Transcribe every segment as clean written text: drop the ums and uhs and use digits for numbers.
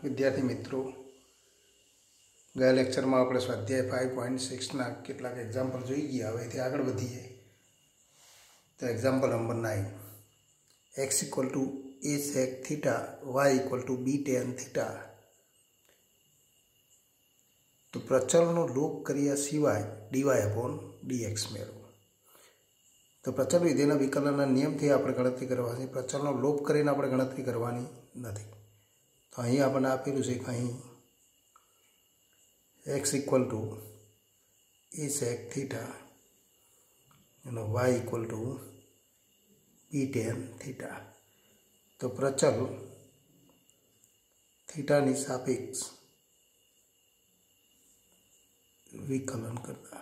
विद्यार्थी मित्रों, गया लेक्चर में આપણે સ્વાધ્યાય 5.6 ના કેટલાક એક્ઝામ્પલ જોઈ ગયા। હવેથી આગળ વધીએ તો example number 9, x = a sec theta, y = b tan theta। तो प्रचलનો લોપ કર્યા સિવાય dy/dx મેળવો। तो प्रचल विधेयના વિકલનના નિયમથી આપણે ગણતરી કરવાની, પ્રચલનો લોપ કરીને આપણે ગણતરી કરવાની નથી। તો અહીં આપણને આપેલું છે કે અહીં x = a sec theta અને y = b tan theta। तो प्रचल थीटाની સાપેક્ષ विकलन करता।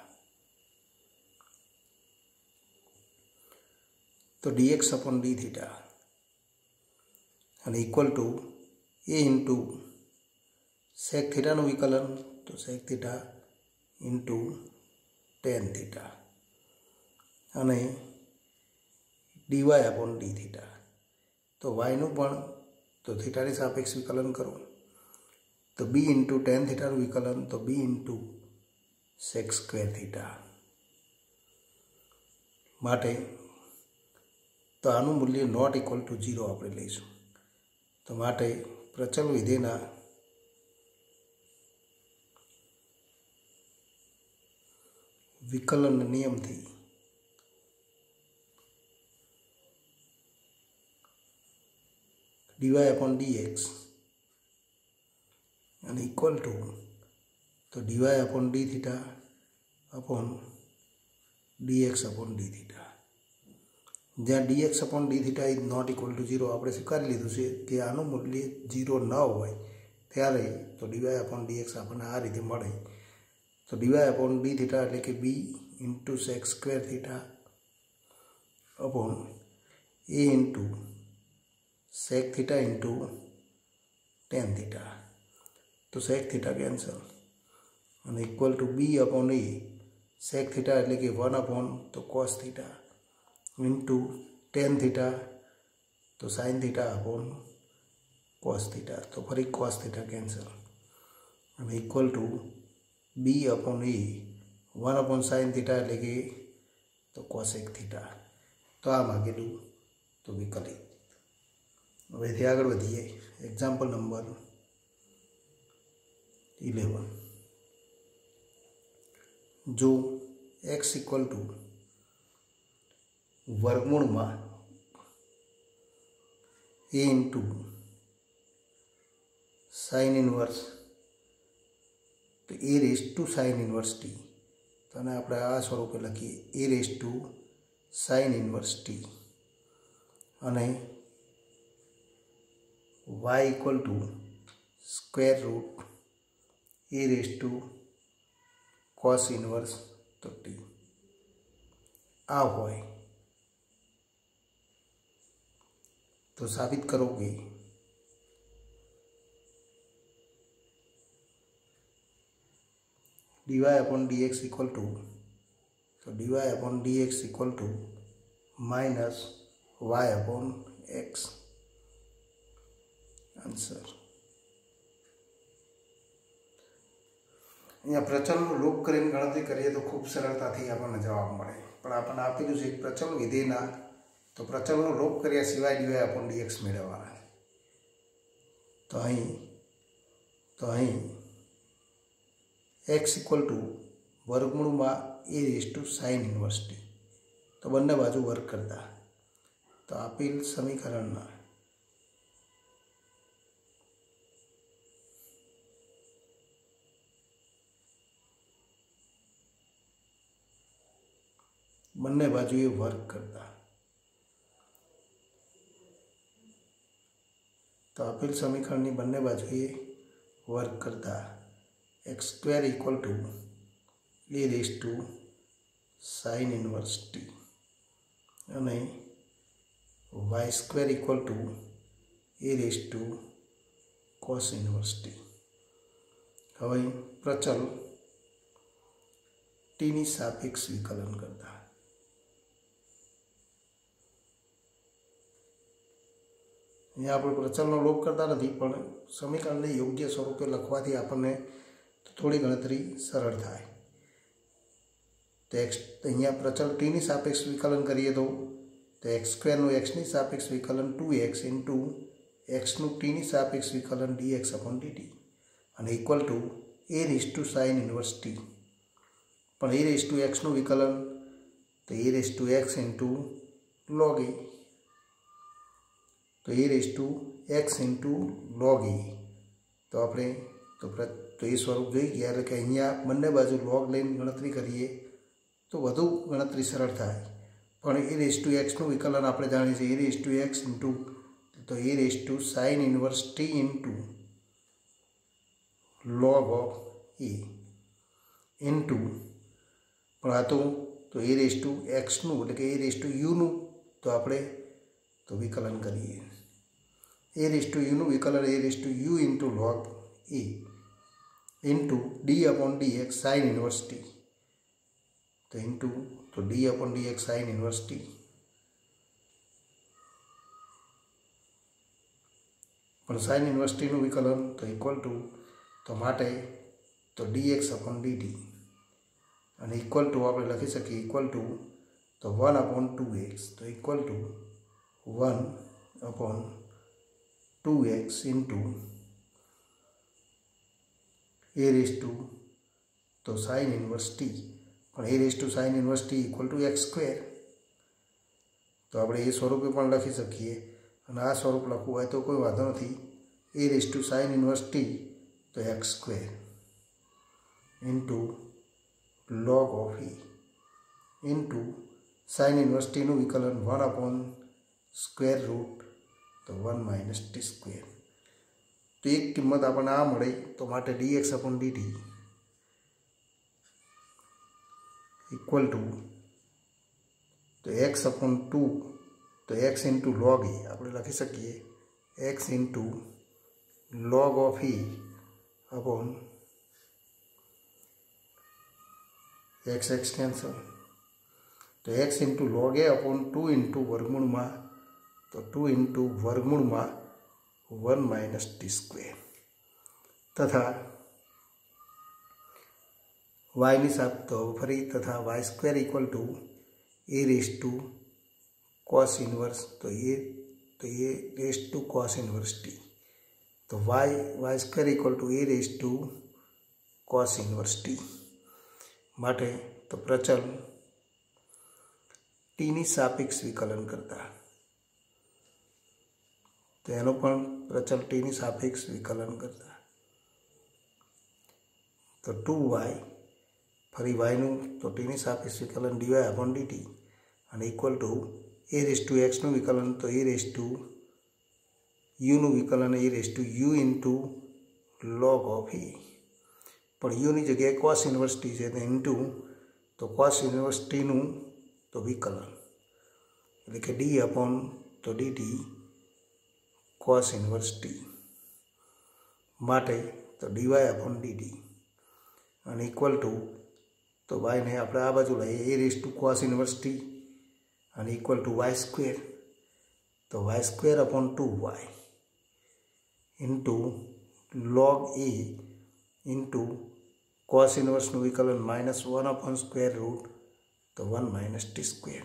तो dx/d थीटा અને equal to a into sec theta નું विकलन, तो sec theta into tan theta અને dy/d थीटा। तो y નું પણ तो थीटाની સાપેક્ષ विकलन करो, तो b इंटू टेन थीटा નું विकलन, तो b into sec square theta माटे। तो आनु मूल्य नॉट इक्वल टू 0 આપણે લઈશું। तो माटे प्रचल विधेयના विकलन नियमથી dy/dx and equal to तो dy/d theta upon dx/d theta। જ્યાં dx/d theta is not equal to 0 આપણે સ્વીકારી લીધું છે કે આનું મૂલ્ય 0 ન હોય ત્યારે તો dy/dx આપણને આ રીતે મળે। તો dy/d theta એટલે કે b into sec square theta upon a into sec theta into tan theta। तो sec theta कैंसल અને equal to b/a sec theta એટલે કે 1 तो cos थीटा इंटू tan थीटा तो sin theta upon cos theta. तो फरी cos थीटा कैंसल અને equal to b/a 1 sin theta એટલે કે तो cosec थीटा। तो आ मागेલું तो विकलित। हवेથી આગળ વધીએ। एग्जाम्पल नंबर 11, जो x इक्वल टू वर्गमूल में a इंटू साइन इनवर्स तो a raise to sine inverse t। तो આપણે આ સ્વરૂપે લખીએ a raise to sine inverse t અને y equal to square root a raise to cos inverse तो t आ होय तो साबित करोगे dy/dx इक्वल टू तो dy/dx equal to minus y/x। Answer अँ प्रचलનો લોપ કરીને ગણતરી કરીએ તો ખૂબ સરળતાથી આપણને જવાબ મળે, પણ આપણને આપેલું છે પ્રચલ વિધેયના તો પ્રચલનો લોપ કર્યા સિવાય dy/dx મેળવવાના। તો અહીં x इक्वल टू वर्गमूलમાં a raise to sine inverse t। तो બંને બાજુ વર્ગ કરતા તો આપેલ સમીકરણના બંને બાજુએ વર્ગ કરતા तो આપેલ સમીકરણની બંને બાજુએ વર્ગ કરતા x² equal to a raise to sine inverse t અને y² equal to a raise to cos inverse t। હવે પ્રચલ t ની સાપેક્ષ વિકલન કરતા अहींया આપણે પ્રચલનો લોપ કરતા નથી, પણ સમીકરણને યોગ્ય સ્વરૂપે લખવાથી આપણને થોડી ગણતરી સરળ થાય। તો x અહીંયા પ્રચલ t ની સાપેક્ષ વિકલન કરીએ તો x સ્ક્વેરનું x ની સાપેક્ષ વિકલન 2x ઇન્ટુ xનું t ની સાપેક્ષ વિકલન dx/dt અને equal to a raise to sine inverse t। પણ a રેઝ ટુ x નું વિકલન તો a raise to x into log a, तो a raise to x into log a। तो આપણે તો એ સ્વરૂપ જોઈ ગયા, એટલે કે અહીંયા બંને બાજુ log લઈને ગણતરી કરીએ તો વધુ ગણતરી સરળ થાય। પણ a રેઝ ટુ x નું વિકલન આપણે જાણીએ છીએ a raise to x into તો a raise to sine inverse t into log of a into પણ આ તો a રેઝ ટુ x નું એટલે કે a રેઝ ટુ u નું તો આપણે તો વિકલન કરીએ a રેઝ ટુ u નું વિકલન a raise to u into log a into d/dx sine inverse t, તો ઇન્ટુ તો d/dx સાઇન ઇન્વર્સ t। પણ સાઇન ઇન્વર્સ t નું વિકલન તો ઇક્વલ ટુ તો માટે તો dx/dt અને ઇક્વલ ટુ આપણે લખી શકીએ ઇક્વલ ટુ તો 1/2x, તો equal to 1/2x into a raise to तो साइन इनवर्स टी, पण a raise to sine inverse t equal to x square. तो આપણે એ સ્વરૂપે પણ લખી શકીએ અને આ સ્વરૂપ લખવું હોય તો કોઈ વાંધો નથી। A raise to sine inverse t તો x square into log of e into sine inverse ટીનું વિકલન 1/સ્ક્વેર રૂટ तो 1 माइनस टी स्क्वेर। तो एक किंमत अपन आ मळे तो माटे dx/dt इक्वल टू तो x/2 तो x इंटू log e આપણે લખી શકીએ x into log of e upon x cancel, तो x into log a upon 2 into वर्गमूल में तो 2 इंटू वर्गमूल में 1 माइनस टी स्क्वेर तथा y ની સાપ તો ફરી તથા y square equal to a raise to cos inverse તો a raise to cos inverse t, તો y square equal to a raise to cos inverse t માટે તો પ્રચલ t ની સાપેક્ષ વિકલન કરતા तो एनो पण प्रचल t ની સાપેક્ષ વિકલન કરતા तो 2y फरी y નું તો t ની સાપેક્ષ વિકલન dy/dt અને equal to a raise to x નું વિકલન તો a રેઝ ટુ u નું વિકલન a raise to u into log of e, પણ u ની જગ્યાએ cos ઇન્વર્સ t છે તો ઇન્ટુ તો cos ઇન્વર્સ t નું તો વિકલન એટલે કે d/dt cos इनवर्स t माटे तो dy/dt અને ઇક્વલ ટુ તો y ને આપણે આ બાજુ લઈએ a raise to cos inverse t અને ઇક્વલ ટુ y સ્ક્વેર તો y square upon 2y into log a into cos inverse નું વિકલન -1/સ્ક્વેર રૂટ તો 1 માઇનસ ટી સ્ક્વેર,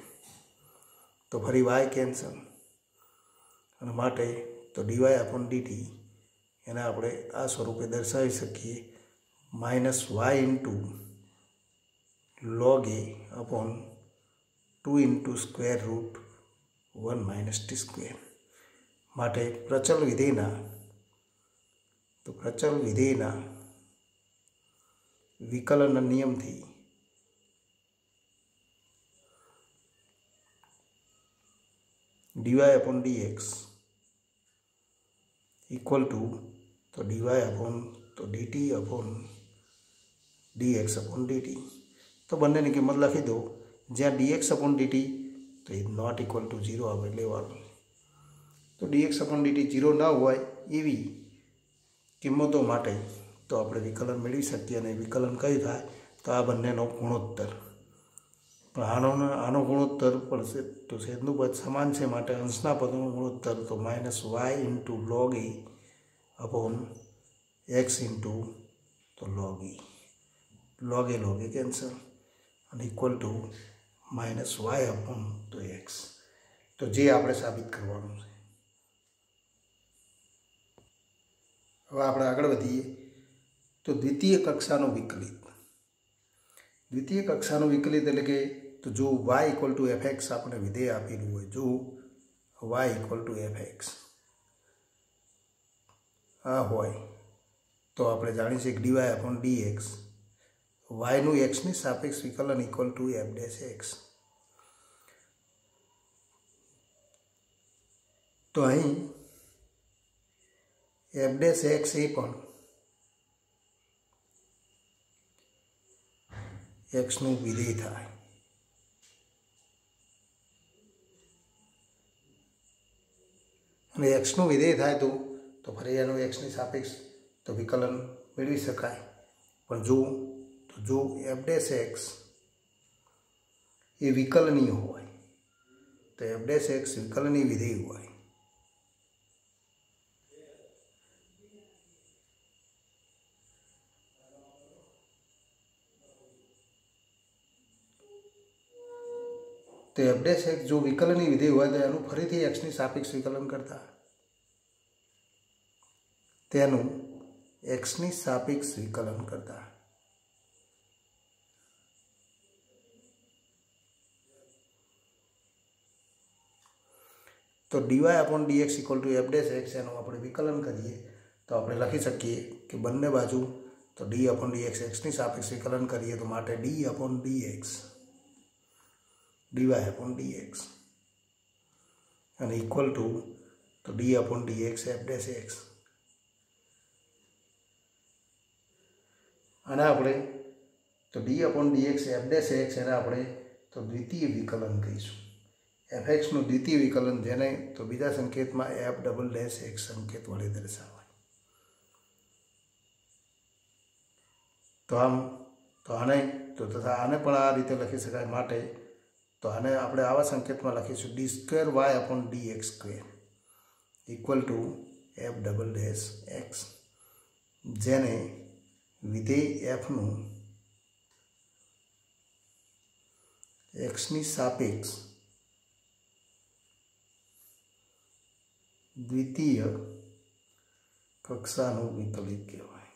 તો ફરી y કેન્સલ અને માટે तो dy/dt एना આપણે આ સ્વરૂપે દર્શાવી શકીએ -y into log a upon 2 into square root 1 minus T square માટે પ્રચલ વિધેયના વિકલનના નિયમથી dy/dx इक्वल टू तो dy/dt dx/dt तो बने की किंमत लखी दो ज्यां dx/dt तो नॉट इक्वल टू 0 आवे लेवानुं, तो dx/dt 0 न होय एवी किंमतों माटे तो आपणे विकलन मेळवी सकीए अने विकलन कयुं थाय तो आ बंनेनो गुणोत्तर પણ આનો ગુણોત્તર પડશે તો છેદનું પદ સમાન છે માટે અંશના પદનો ગુણોત્તર તો -y into log e upon x into તો log e log e cancel અને ઇક્વલ ટુ -y અપોન તો x તો જે આપણે સાબિત કરવાનું છે. હવે આપણે આગળ વધીએ તો દ્વિતીય કક્ષાનું વિકલિત એટલે કે તો જો y ઇક્વલ ટુ fx આપણે વિધેય આપેલું હોય, જો y ઇક્વલ ટુ fx આ હોય તો આપણે જાણીએ છીએ કે dy અપોન dx yનું xની સાપેક્ષ વિકલન equal to f dash x. તો અહીં f ડેશ x એ પણ xનું વિધેય થાય. અને xનું વિધેય થાય તો ફરી એનું xની સાપેક્ષ તો વિકલન મેળવી શકાય. પણ જો f ડેશ x એ વિકલનીય હોય તો f ડેશ x વિકલનીય વિધેય હોય. તો f ડેશ x જો વિકલનીય વિધેય હોય તો એનું ફરીથી xની સાપેક્ષ વિકલન કરતા તો dy upon dx equal to f dash x એનું આપણે વિકલન કરીએ તો આપણે લખી શકીએ કે બંને બાજુ તો d અપોન dx xની સાપેક્ષ વિકલન કરીએ તો માટે d upon dx dy upon dx અને ઇક્વલ ટુ તો d upon dx f dash x. અને આપણે તો d upon dx f dash x એને આપણે તો દ્વિતીય વિકલન કહીશું. fxનું દ્વિતીય વિકલન જેને તો બીજા સંકેતમાં f ડબલ ડેશ x સંકેત વડે દર્શાવાય. તથા આને પણ આ રીતે લખી શકાય માટે તો આને આપણે આવા સંકેતમાં લખીશું d² y upon dx² equal to f double dash x, જેને વિધેય fનું xની સાપેક્ષ દ્વિતીય કક્ષાનું વિકલિત કહેવાય.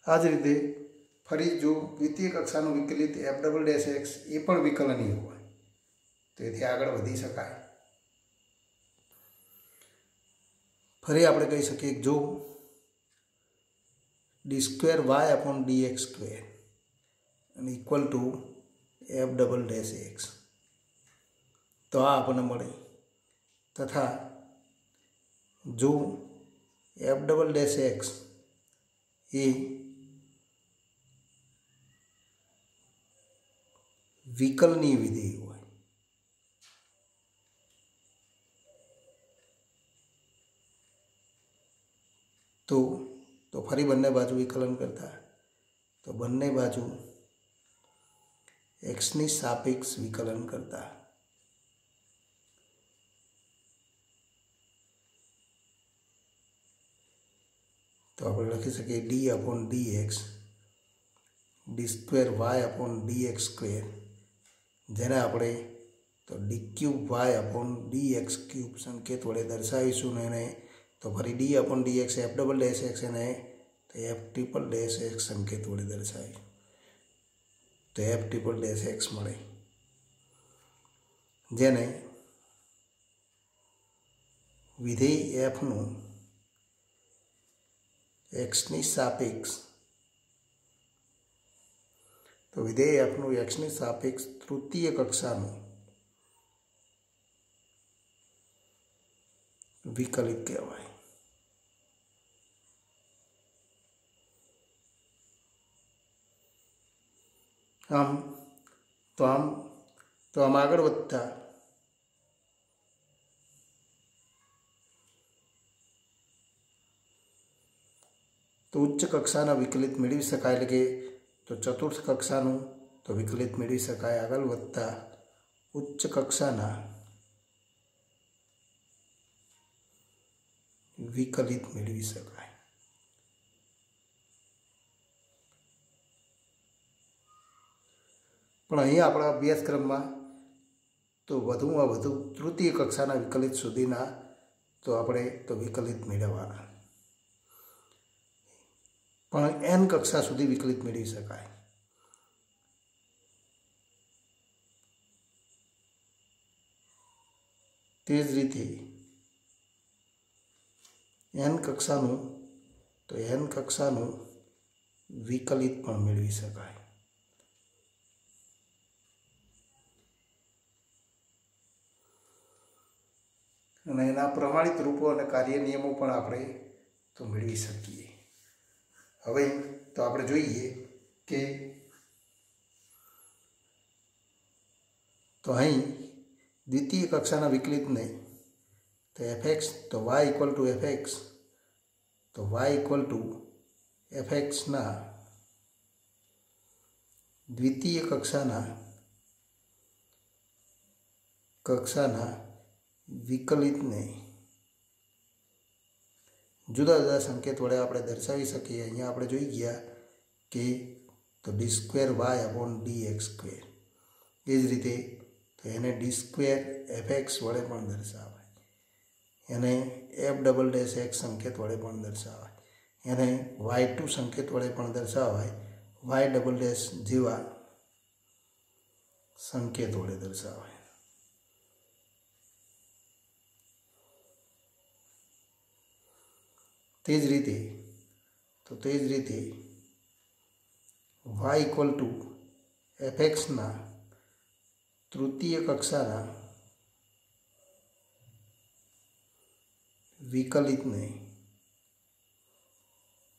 આ જ રીતે ફરી જો દ્વિતીય કક્ષાનું વિકલિત f ડબલ ડેશ x એ પણ વિકલનીય હોય તો એથી આગળ વધી શકાય. ફરી આપણે કહી શકીએ કે જો d² y અપોન dx² અને equal two f double dash x તો આ આપણને મળે. તથા જો f ડબલ ડેશ x એ વિકલનીય વિધેય હોય તો ફરી બંને બાજુ વિકલન કરતા તો બંને બાજુ xની સાપેક્ષ વિકલન કરતા તો આપણે લખી શકીએ d upon dx d² y upon dx² જેને આપણે તો d³ y અપોન dx³ સંકેત વડે દર્શાવીશું ને એને તો ફરી d upon dx f double dash x એને તો f ટ્રિપલ ડેશ x સંકેત વડે દર્શાવીશું તો f ટ્રિપલ ડેશ x મળે, જેને વિધેય fનું xની સાપેક્ષ તો વિધેય fનું xની સાપેક્ષ તૃતીય કક્ષાનું વિકલિત કહેવાય. આમ આગળ વધતા तो उच्च कक्षाना विकलित मेळवी शकाय એટલે કે તો ચતુર્થ કક્ષાનું તો વિકલિત મેળવી શકાય આગળ વધતા ઉચ્ચ કક્ષાના વિકલિત મેળવી શકાય। પણ અહીંયા આપણા અભ્યાસક્રમમાં તો વધુમાં વધુ તૃતીય કક્ષાના વિકલિત સુધીના તો આપણે તો વિકલિત મેળવવાના, પણ n કક્ષા સુધી વિકલિત મેળવી શકાય। તે જ રીતે n કક્ષાનું તો n કક્ષાનું વિકલિત પણ મેળવી શકાય। અને એના પ્રમાણિત રૂપો અને કાર્ય નિયમો પણ આપણે તો મેળવી શકીએ। હવે તો આપણે જોઈએ કે તો અહીં દ્વિતીય કક્ષાના વિકલિતને તો fx તો y ઇક્વલ ટુ fx તો y ઇક્વલ ટુ fx ના દ્વિતીય કક્ષાના વિકલિતને જુદા જુદા સંકેત વડે આપણે દર્શાવી શકીએ। અહીંયા આપણે જોઈ ગયા કે તો d square y upon dx square, એ જ રીતે તો એને d સ્ક્વેર fx વડે પણ દર્શાવાય, એને f ડબલ ડેશ x સંકેત વડે પણ દર્શાવાય, એને y2 સંકેત વડે પણ દર્શાવાય, y ડબલ ડેશ જેવા સંકેત વડે દર્શાવાય। તે જ રીતે y ઇક્વલ ટુ fxના તૃતીય કક્ષાના વિકલિતને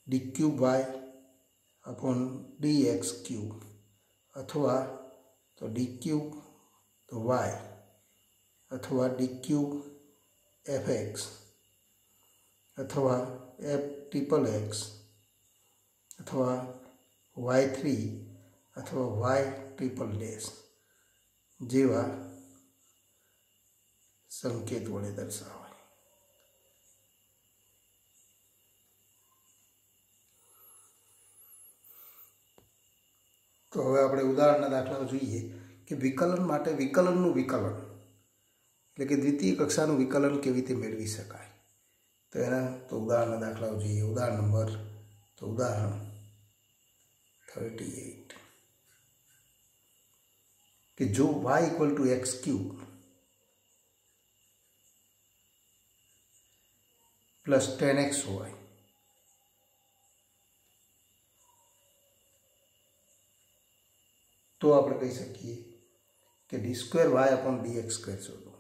d cube y upon dx cube અથવા તો d ક્યુબ તો y અથવા d ક્યુબ fx અથવા f ટ્રિપલ x અથવા y3 અથવા y ટ્રિપલ ડેશ જેવા સંકેત વડે દર્શાવાય। તો હવે આપણે ઉદાહરણના દાખલાઓ જોઈએ કે વિકલન માટે વિકલનનું વિકલન એટલે કે દ્વિતીય કક્ષાનું વિકલન કેવી રીતે મેળવી શકાય। તો એના તો ઉદાહરણના દાખલાઓ જોઈએ। ઉદાહરણ 38 કે જો y equal to x cube plus 10x હોય તો આપણે કહી શકીએ કે d square y upon dx square શોધો।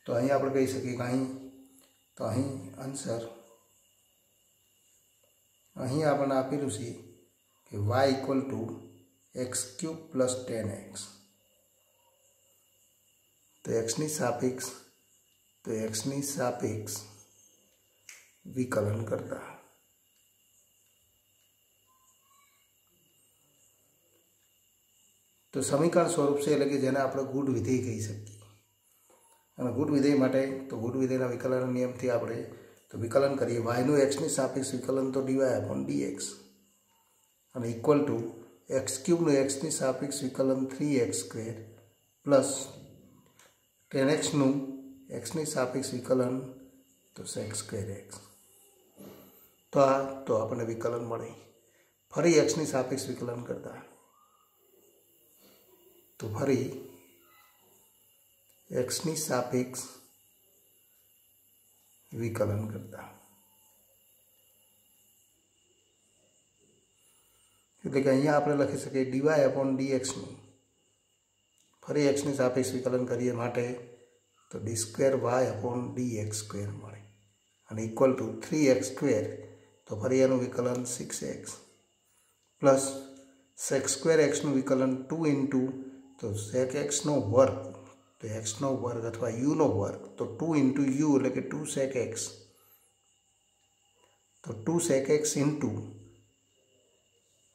તો અહીં આપણે કહી શકીએ કે અહીં આન્સર અહીં આપણને આપેલું છે કે y equal to x cube plus 10x, તો એક્સની સાપેક્ષ વિકલન કરતા તો સમીકરણ સ્વરૂપ છે એટલે કે જેને આપણે ગુડ વિધેય કહી શકીએ। અને ગુડ વિધેય માટે તો ગુડ વિધેયના વિકલન નિયમથી આપણે તો વિકલન કરીએ yનું એક્સની સાપેક્ષ વિકલન તો dy અપોન dx અને ઇક્વલ ટુ એક્સ ક્યુબનું એક્સની સાપેક્ષ વિકલન 3x સ્ક્વેર પ્લસ 10xનું એક્સની સાપેક્ષ વિકલન તો sec સ્ક્વેર x। તો આપણને વિકલન મળે। ફરી એક્સની સાપેક્ષ વિકલન કરતા તો ફરી एक्सनी सापेक्ष विकलन करता એટલે કે અહીંયા આપણે લખી શકીએ dy upon dx નું ફરી x ની સાપેક્ષ વિકલન કરીએ માટે તો d square y upon dx square મળે અને ઇક્વલ ટુ 3x સ્ક્વેર તો ફરી એનું વિકલન 6x plus sec square x નું વિકલન 2 ઇન્ટુ તો sec x નો વર્ગ તો तो एक्सનો વર્ગ અથવા યુનો વર્ગ, તો 2 ઇન્ટુ યુ એટલે કે 2 sec x, તો 2 sec x ઇન્ટુ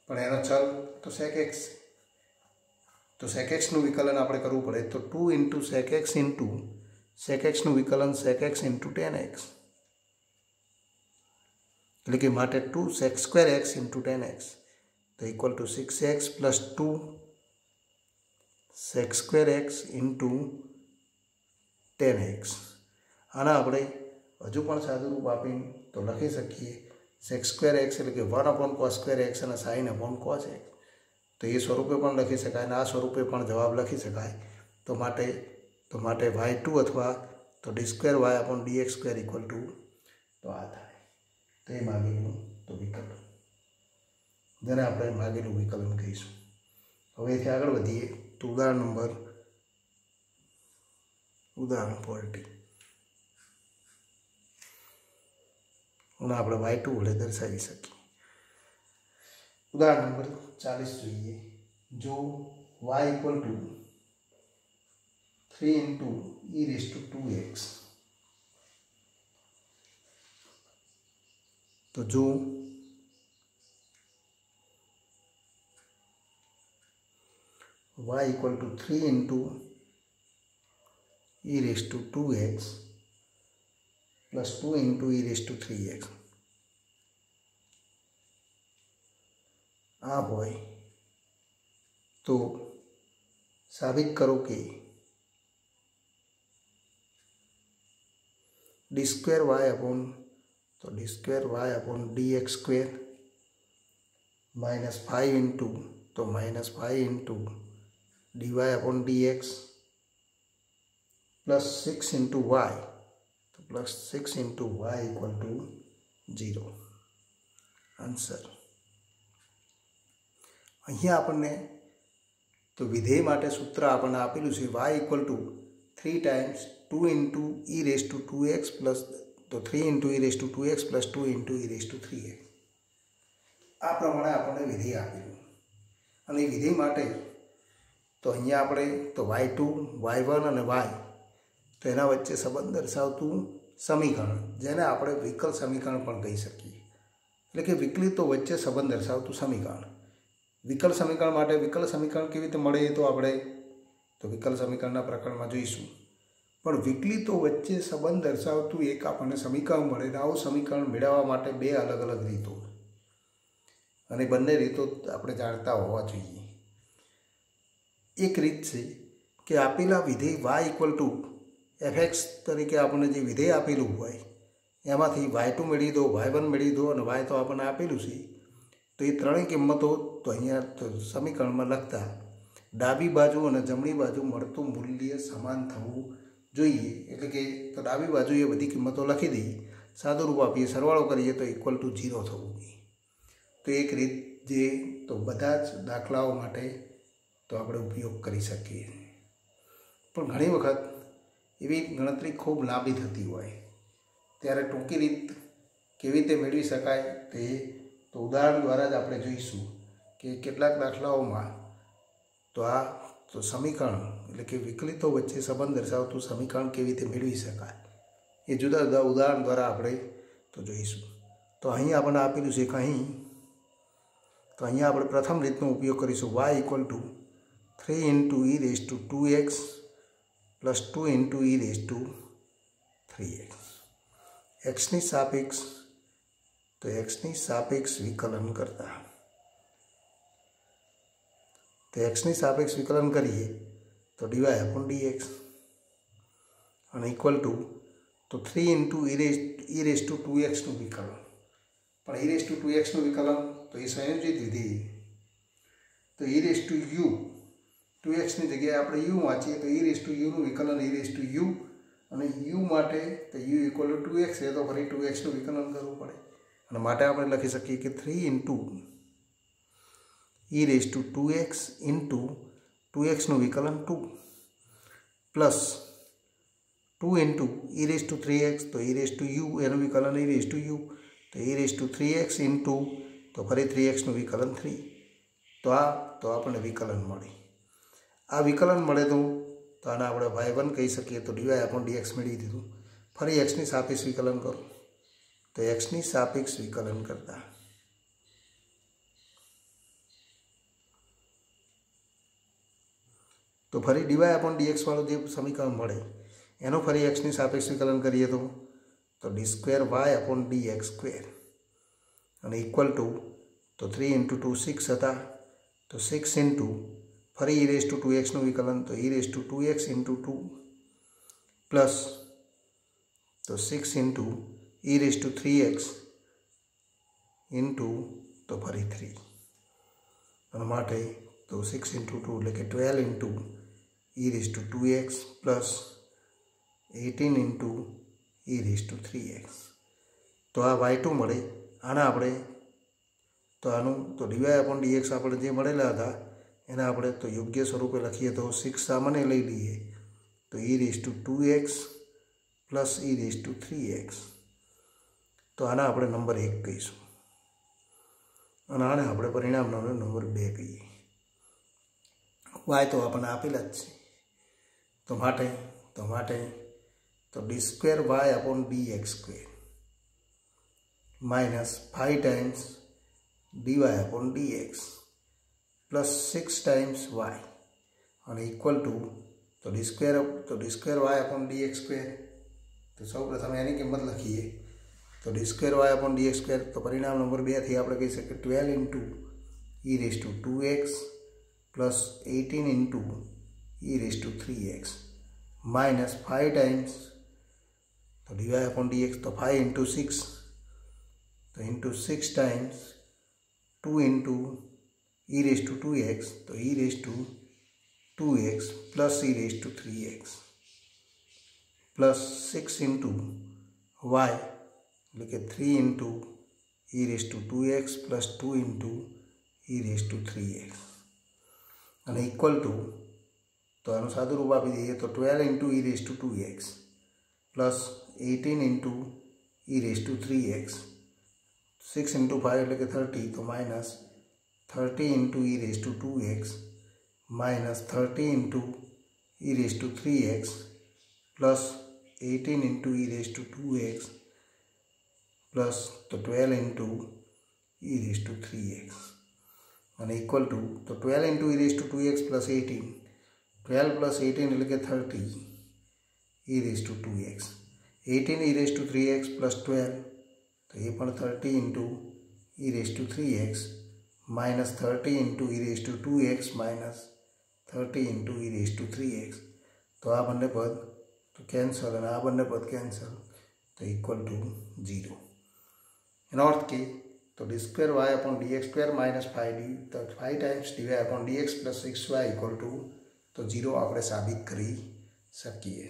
પણ એનો ચલ તો sec x, તો sec x નું વિકલન આપણે કરવું પડે, તો 2 into sec x into sec x નું વિકલન sec x into tan x, એટલે કે માટે 2 sec square x into tan x, તો equal two 6x plus 2 sec square x into tan x. આના આપણે હજુ પણ સાદું રૂપ આપીને તો લખી શકીએ sec square x એટલે કે 1/cos square x અને sin/cos x, તો એ સ્વરૂપે પણ લખી શકાય અને આ સ્વરૂપે પણ જવાબ લખી શકાય. તો માટે y2 અથવા તો d2y/dx² ઇક્વલ ટુ તો આ થાય. તો એ માગેલું તો વિકલન, જેને આપણે માગેલું વિકલન કહીશું. હવે એથી આગળ વધીએ તો ઉદાહરણ 40 અને આપણે y2 વડે દર્શાવી શકીએ. ઉદાહરણ નંબર 40 જોઈએ. જો y equal to 3 into e⁻²x, તો જો y equal to 3 into e⁻²x plus 2 into e⁻3x આ હોય તો સાબિત કરો કે d2y/dx² માઇનસ 5 ઇન્ટુ તો minus 5 into dy/dx plus 6 into y, તો plus 6 into y equal to 0. Answer અહીંયા આપણને તો વિધેય માટે સૂત્ર આપણને આપેલું છે y equal to 3 times 2 into e⁻²x plus તો 3 into e⁻²x plus 2 into e⁻3x. આ પ્રમાણે આપણને વિધેય આપેલું અને એ વિધેય માટે તો અહીંયા આપણે તો y2 y1 અને y તો એના વચ્ચે સંબંધ દર્શાવતું સમીકરણ, જેને આપણે વિકલ સમીકરણ પણ કહી શકીએ, એટલે કે વિકલિતો વચ્ચે સંબંધ દર્શાવતું સમીકરણ. વિકલ સમીકરણ માટે વિકલ સમીકરણ કેવી રીતે મળે તો આપણે તો વિકલ સમીકરણના પ્રકરણમાં જોઈશું. પણ વિકલિતો વચ્ચે સંબંધ દર્શાવતું એક આપણને સમીકરણ મળે, આવું સમીકરણ મેળવવા માટે બે અલગ અલગ રીતો, અને બંને રીતો આપણે જાણતા હોવા જોઈએ. એક રીત છે કે આપેલા વિધેય y ઇક્વલ ટુ fx તરીકે આપણને જે વિધેય આપેલું હોય એમાંથી y2 મેળવી દો, y1 મેળવી દો અને y તો આપણને આપેલું છે, તો એ ત્રણેય કિંમતો તો અહીંયા તો સમીકરણમાં લખતા ડાબી બાજુ અને જમણી બાજુ મળતું મૂલ્ય સમાન થવું જોઈએ. એટલે કે તો ડાબી બાજુએ બધી કિંમતો લખી દઈએ, સાદું રૂપ આપીએ, સરવાળો કરીએ તો ઇક્વલ ટુ 0 થવું જોઈએ. તો એક રીત જે તો બધા જ દાખલાઓ માટે તો આપણે ઉપયોગ કરી શકીએ. પણ ઘણી વખત એવી ગણતરી ખૂબ લાંબી થતી હોય ત્યારે ટૂંકી રીત કેવી રીતે મેળવી શકાય તે તો ઉદાહરણ દ્વારા જ આપણે જોઈશું કે કેટલાક દાખલાઓમાં તો આ તો સમીકરણ એટલે કે વિકલિતો વચ્ચે સંબંધ દર્શાવતું સમીકરણ કેવી રીતે મેળવી શકાય એ જુદા જુદા ઉદાહરણ દ્વારા આપણે તો જોઈશું. તો અહીં આપણને આપેલું છે અહીં તો અહીંયા આપણે પ્રથમ રીતનો ઉપયોગ કરીશું. y equal to 3 into e⁻²x plus 2 into e⁻3x. એક્સની સાપેક્ષ વિકલન કરતા તો એક્સની સાપેક્ષ વિકલન કરીએ તો dy/dx અને ઇક્વલ ટુ તો 3 ઇન્ટુ e⁻²xનું વિકલન. પણ e⁻²xનું વિકલન તો એ સંયોજિત વિધેય તો e⁻²x ની જગ્યાએ આપણે u વાંચીએ તો e⁻uનું વિકલન e⁻u અને u માટે તો u ઇક્વલ ટુ 2x છે તો ફરી 2xનું વિકલન કરવું પડે અને માટે આપણે લખી શકીએ કે 3 ઇન્ટુ e⁻²x ઇન્ટુ 2xનું વિકલન 2 પ્લસ 2 ઇન્ટુ e⁻3x તો e⁻u એનું વિકલન e⁻u તો e⁻3x ઇન્ટુ તો ફરી 3xનું વિકલન 3. તો આપણને વિકલન મળે. આ વિકલન મળે તો तो आने આપણે y1 કહી શકીએ તો dy/dx મેળવી દીધું। ફરી x ની સાપેક્ષ વિકલન કરો તો x ની સાપેક્ષ વિકલન કરતા तो फरी dy/dx वालों जो समीकरण મળે એનો ફરી x ની સાપેક્ષ વિકલન કરીએ તો d2y/dx² અને ઇક્વલ ટુ तो 3 × 2 6 था तो 6 इंटू फरी e⁻²x નું વિકલન तो e⁻²x × 2 प्लस तो 6 इंटू e⁻³ इंटू तो फरी 3 और माटे तो 6 × 2 એટલે કે 12 into e⁻²x plus 18 into e⁻3x तो आ y2 મળે। આના આપણે तो आनु तो dy/dx આપણે જે મળેલા હતા એના આપણે તો યોગ્ય સ્વરૂપે લખીએ તો 6 સામાન્ય લઈ લઈએ તો e⁻²x પ્લસ e⁻3x તો આના આપણે નંબર 1 કહીશું અને આને આપણે પરિણામનો નંબર 2 કહીએ। y તો આપણને આપેલા જ છે તો માટે તો d2y/dx² minus 5 times dy/dx plus 6 times y और इक्वल टू तो d2y/dx² तो सौ प्रथम यानी किंमत लखीए तो d2y/dx² तो परिणाम नंबर 2 थी આપણે કહી શકીએ 12 into e⁻²x plus 18 into e⁻3x minus 5 times तो dy/dx तो 5 इंटू 6 तो इंटू 6 टाइम्स 2 इंटू e⁻²x तो e⁻²x plus e⁻3x plus 6 into y એટલે 3 into e⁻²x plus 2 into e⁻3x और इक्वल टू तो आनु सादु रूप आपी दीए तो 12 into e⁻²x plus 18 into e⁻3x 6 into 5 એટલે કે 30 तो minus 30 into e⁻²x minus 30 into e⁻3x plus 18 into e⁻2x plus तो 12 इंटू e⁻3x और इक्वल टू तो 12 इंटू e⁻2x प्लस 18 12 प्लस 18 એટલે કે 30 e⁻2x 18 e⁻3x प्लस 12 तो ये 30 into e⁻3x minus 30 into e⁻2x minus 30 into e⁻3x तो आ बने पद तो कैंसल और आ बने पद कैंसल तो इक्वल टू 0 एनो अर्थ के तो d2y/dx² माइनस 5d तो 5 times dy/dx plus 6y equal to तो 0 આપણે સાબિત કરી શકીએ।